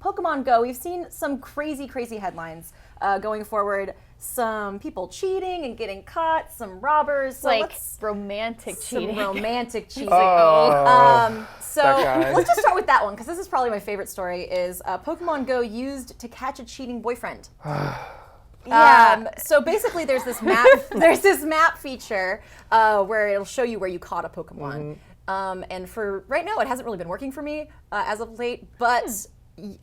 Pokemon Go, we've seen some crazy, crazy headlines going forward. Some people cheating and getting caught, some robbers. So like romantic cheating. Some romantic cheating. So let's just start with that one, because this is probably my favorite story, is Pokemon Go used to catch a cheating boyfriend. So basically there's this map feature where it'll show you where you caught a Pokemon. And for right now, it hasn't really been working for me as of late, but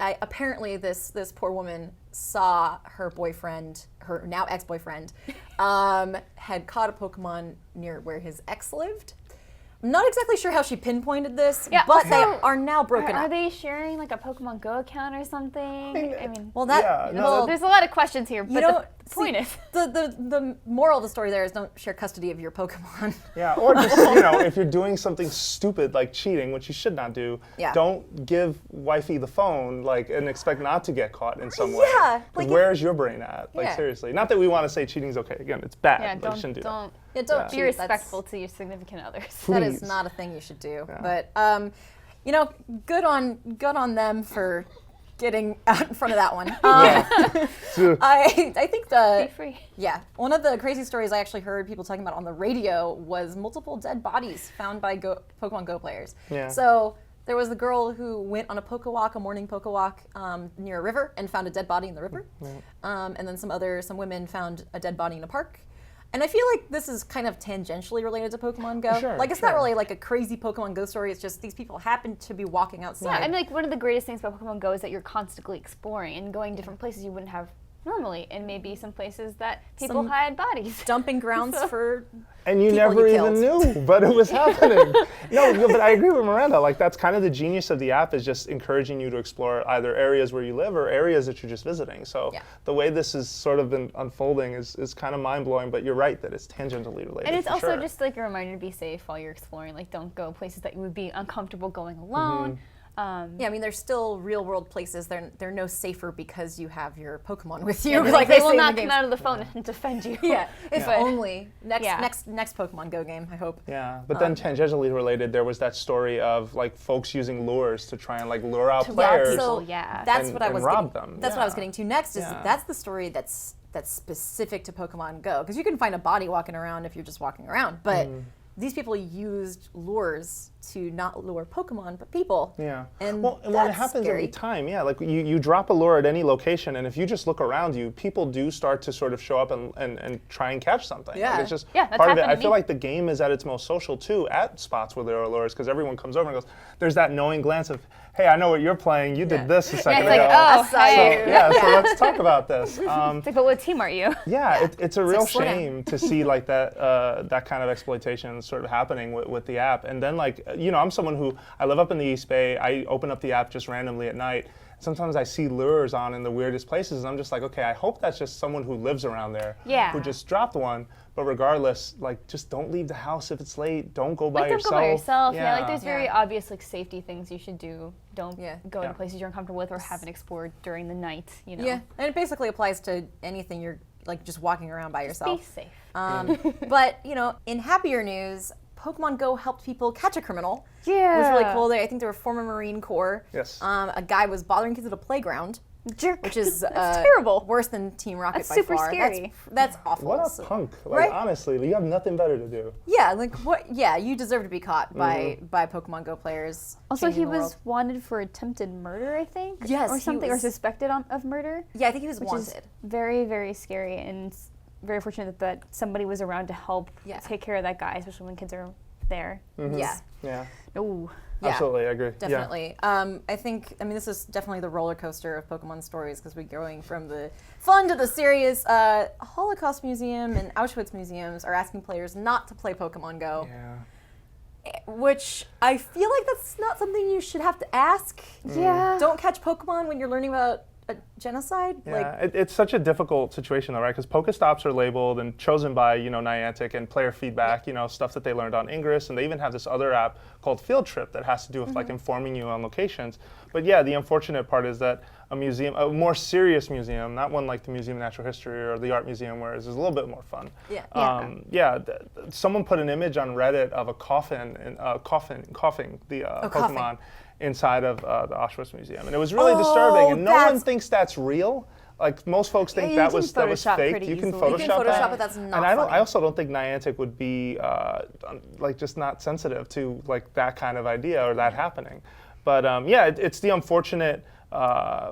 apparently this poor woman saw her boyfriend, her now ex-boyfriend, had caught a Pokemon near where his ex lived. I'm not exactly sure how she pinpointed this, but they are now broken up. Are they sharing like a Pokemon Go account or something? I mean, there's a lot of questions here, but the point is... The moral of the story there is don't share custody of your Pokemon. Yeah, or just, if you're doing something stupid like cheating, which you should not do, don't give wifey the phone, and expect not to get caught in some way. Yeah. Where's your brain at? Seriously. Not that we want to say cheating's okay. Again, it's bad. Yeah, you shouldn't do that. Don't be respectful to your significant others. Please. That is not a thing you should do. Yeah. But good on them for getting out in front of that one. I think be free. One of the crazy stories I actually heard people talking about on the radio was multiple dead bodies found by Pokemon Go players. Yeah. So there was the girl who went on a morning Pokewalk near a river and found a dead body in the river. And then some women found a dead body in a park. And I feel like this is kind of tangentially related to Pokemon Go. It's not really like a crazy Pokemon Go story. It's just these people happen to be walking outside. Yeah, I mean, one of the greatest things about Pokemon Go is that you're constantly exploring and going different places you wouldn't have normally, and maybe some places that people hide bodies. Dumping grounds for and you never even knew, but it was happening. But I agree with Miranda. That's kind of the genius of the app, is just encouraging you to explore either areas where you live or areas that you're just visiting. So the way this has sort of been unfolding is kind of mind-blowing, but you're right that it's tangentially related. And it's also just like a reminder to be safe while you're exploring. Don't go places that you would be uncomfortable going alone. I mean, there's still real-world places. They're no safer because you have your Pokemon with you. They will not come out of the phone and defend you. If only. Next Pokemon Go game, I hope. Yeah, but then tangentially related, there was that story of folks using lures to try and lure out players. That's what I was rob them. That's what I was getting to next. That's the story that's specific to Pokemon Go, because you can find a body walking around if you're just walking around, but. These people used lures to not lure Pokemon, but people. Yeah. And when it happens every time, you drop a lure at any location, and if you just look around you, people do start to sort of show up and try and catch something. It's just part of it. I feel like the game is at its most social, too, at spots where there are lures, because everyone comes over and goes, there's that knowing glance of, hey, I know what you're playing. You did this a second ago. So let's talk about this. But what team are you? Yeah, it's a real shame to see that kind of exploitation sort of happening with the app. And then I'm someone who, I live up in the East Bay. I open up the app just randomly at night. Sometimes I see lures on in the weirdest places, and I'm just like, okay, I hope that's just someone who lives around there who just dropped one. But regardless, just don't leave the house if it's late. Don't go by yourself. Don't go by yourself. There's very obvious safety things you should do. Don't go to places you're uncomfortable with or haven't explored during the night. Yeah, and it basically applies to anything you're just walking around by yourself. Be safe. But in happier news, Pokemon Go helped people catch a criminal. Yeah. It was really cool. I think they were former Marine Corps. Yes. A guy was bothering kids at a playground. Jerk. Which is terrible. Worse than Team Rocket That's by super far. Scary. That's awful. What a punk. Honestly, you have nothing better to do. Yeah, what? Yeah, you deserve to be caught by Pokemon Go players. Also, he was wanted for attempted murder, I think. Yes, or something, or suspected of murder. Yeah, I think he was wanted. Is very, very scary, and very fortunate that somebody was around to help take care of that guy, especially when kids are there. Yeah. Ooh. Yeah, absolutely, I agree. Definitely. This is definitely the roller coaster of Pokemon stories, because we're going from the fun to the serious. Holocaust Museum and Auschwitz museums are asking players not to play Pokemon Go. Yeah. Which I feel like that's not something you should have to ask. Yeah. Don't catch Pokemon when you're learning about a genocide. Yeah, it's such a difficult situation though, right? Because Pokestops are labeled and chosen by Niantic and player feedback, stuff that they learned on Ingress, and they even have this other app called Field Trip that has to do with informing you on locations. But yeah, the unfortunate part is that a more serious museum, not one like the Museum of Natural History or the Art Museum, where it's a little bit more fun. Someone put an image on Reddit of a coughing the Pokemon. inside of the Auschwitz Museum, and it was really disturbing. And no one thinks that's real. Like most folks think that was fake. You can Photoshop that. But that's not And funny. I also don't think Niantic would be like just not sensitive to like that kind of idea or that happening. But yeah, it's the unfortunate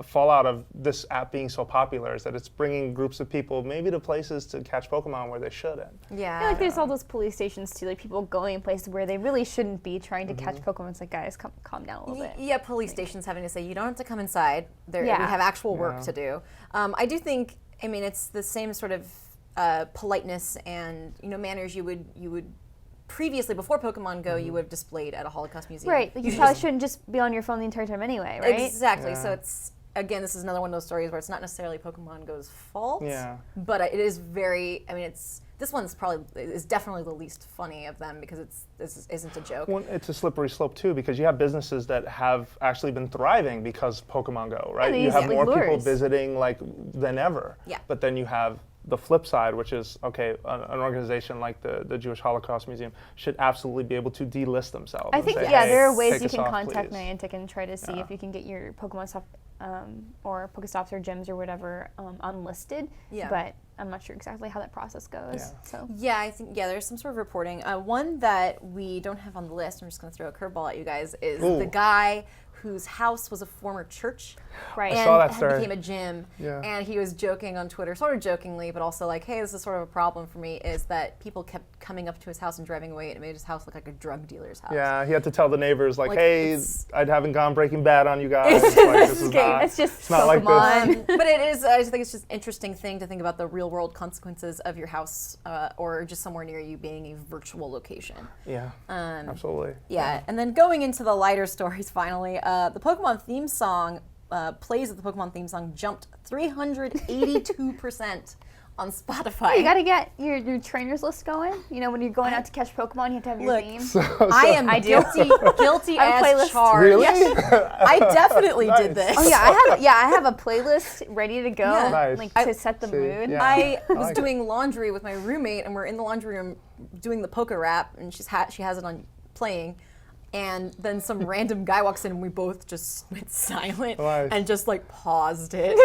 fallout of this app being so popular is that it's bringing groups of people maybe to places to catch Pokemon where they shouldn't. Yeah. I feel like there's all those police stations too, like people going places where they really shouldn't be trying to catch Pokemon. It's like, guys, calm down a little bit. Yeah, police stations having to say, you don't have to come inside. We Yeah. have actual work to do. I do think, I mean, it's the same sort of politeness and manners you would previously, before Pokemon Go, you would have displayed at a Holocaust museum. Right, like you probably shouldn't just be on your phone the entire time anyway, right? Exactly. Yeah. So it's, again, this is another one of those stories where it's not necessarily Pokemon Go's fault. Yeah. But it is very, I mean, this one's is definitely the least funny of them because this isn't a joke. Well, it's a slippery slope too because you have businesses that have actually been thriving because of Pokemon Go, right? they You use have it like more people lures. visiting like than ever. Yeah. But then you have the flip side, which is, okay, an organization like the Jewish Holocaust Museum should absolutely be able to delist themselves. I and think, say, yeah, hey, there are ways take you us can off, contact please. Niantic and try to see if you can get your Pokemon stuff or Pokestops or gyms or whatever unlisted. Yeah. But I'm not sure exactly how that process goes. Yeah. So Yeah, I think, there's some sort of reporting. One that we don't have on the list, I'm just going to throw a curveball at you guys, is the guy whose house was a former church right. and saw that story. became a gym. Yeah. And he was joking on Twitter, sort of jokingly, but also like, hey, this is sort of a problem for me, is that people kept coming up to his house and driving away, and it made his house look like a drug dealer's house. Yeah, he had to tell the neighbors, like, Like, hey, it's- I haven't gone Breaking Bad on you guys. Like, this is not, it's just it's not like this. But it is, I just think it's just an interesting thing to think about the real world consequences of your house or just somewhere near you being a virtual location. Yeah, absolutely. Yeah, and then going into the lighter stories finally, the Pokemon theme song, plays of the Pokemon theme song jumped 382% on Spotify. You got to get your trainers list going. You know, when you're going out to catch Pokemon, you have to have your Look, theme. I am guilty I have a as playlist. charged. Really? I definitely did Nice. this. Oh yeah, I have a playlist ready to go, Yeah. Nice. like to set the See, mood. yeah. I was like it. doing laundry with my roommate, and we're in the laundry room doing the Poke Rap, and she has it on playing. And then some random guy walks in, and we both just went silent Nice. and just like paused it.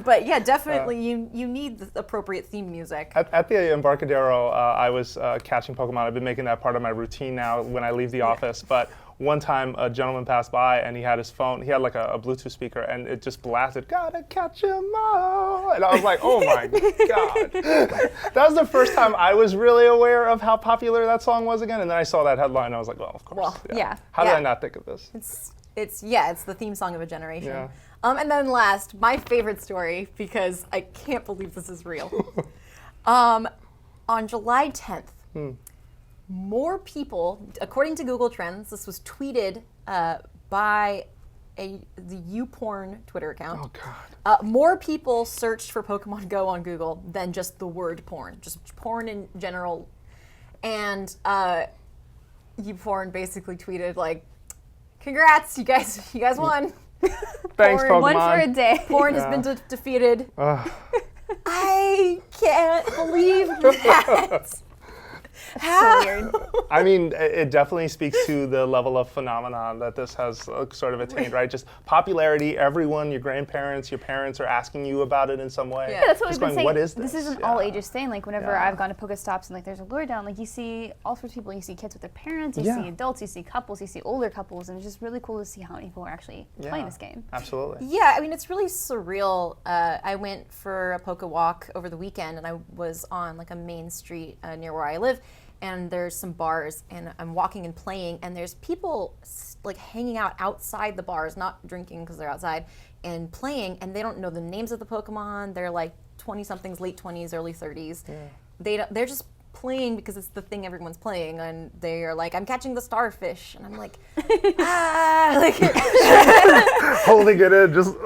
But yeah, definitely you need the appropriate theme music. At the Embarcadero, I was catching Pokemon. I've been making that part of my routine now when I leave the office. But one time, a gentleman passed by and he had his phone. He had like a Bluetooth speaker, and it just blasted, "Gotta catch 'em all." And I was like, "Oh my god!" That was the first time I was really aware of how popular that song was again. And then I saw that headline, and I was like, "Well, of course." Well, yeah. How did Yeah. I not think of this? It's the theme song of a generation. Yeah. And then last, my favorite story, because I can't believe this is real. On July 10th, more people, according to Google Trends, this was tweeted by the YouPorn Twitter account. Oh god. More people searched for Pokemon Go on Google than just the word porn, just porn in general. And YouPorn basically tweeted like, "Congrats, you guys Thanks, won. Pokemon. One for a day. Porn has been defeated." I can't believe that. So weird. I mean, it definitely speaks to the level of phenomenon that this has sort of attained, right? Just popularity, everyone, your grandparents, your parents are asking you about it in some way. Yeah, Yeah, that's what Just we've been going, saying. what is this? This is an Yeah. all ages thing. Like whenever Yeah. I've gone to Pokestops and like there's a lure down, like you see all sorts of people. You see kids with their parents, you Yeah. see adults, you see couples, you see older couples, and it's just really cool to see how many people are actually playing this game. Absolutely. Yeah, I mean, it's really surreal. I went for a Poke Walk over the weekend, and I was on like a main street near where I live, and there's some bars, and I'm walking and playing, and there's people like hanging out outside the bars, not drinking because they're outside, and playing, and they don't know the names of the Pokemon. They're like 20-somethings, late 20s, early 30s. They're just playing because it's the thing everyone's playing, and they're like, "I'm catching the starfish," and I'm like, like, Holding it in, just.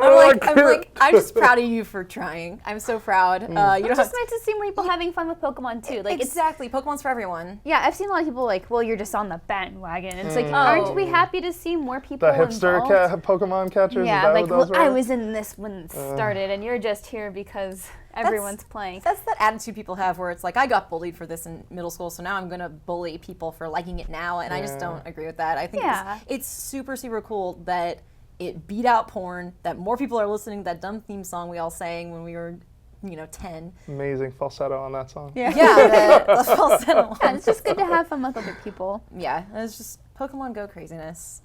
I'm just proud of you for trying. I'm so proud. You don't It's have just nice to see more people having fun with Pokemon too. Like it's exactly Pokemon's for everyone. yeah, I've seen a lot of people like, well, you're just on the bandwagon. And it's like, aren't we happy to see more people The hipster involved? Pokemon catchers? Yeah, is that like what those well, I were? was in this when it started, and you're just here because everyone's playing. That's that attitude people have where it's like, I got bullied for this in middle school, so now I'm going to bully people for liking it now, and I just don't agree with that. I think it's super, super cool that it beat out porn, that more people are listening to that dumb theme song we all sang when we were 10. Amazing falsetto on that song. Yeah, the falsetto one. Yeah, it's just good to have fun with other people. Yeah, it's just Pokemon Go craziness.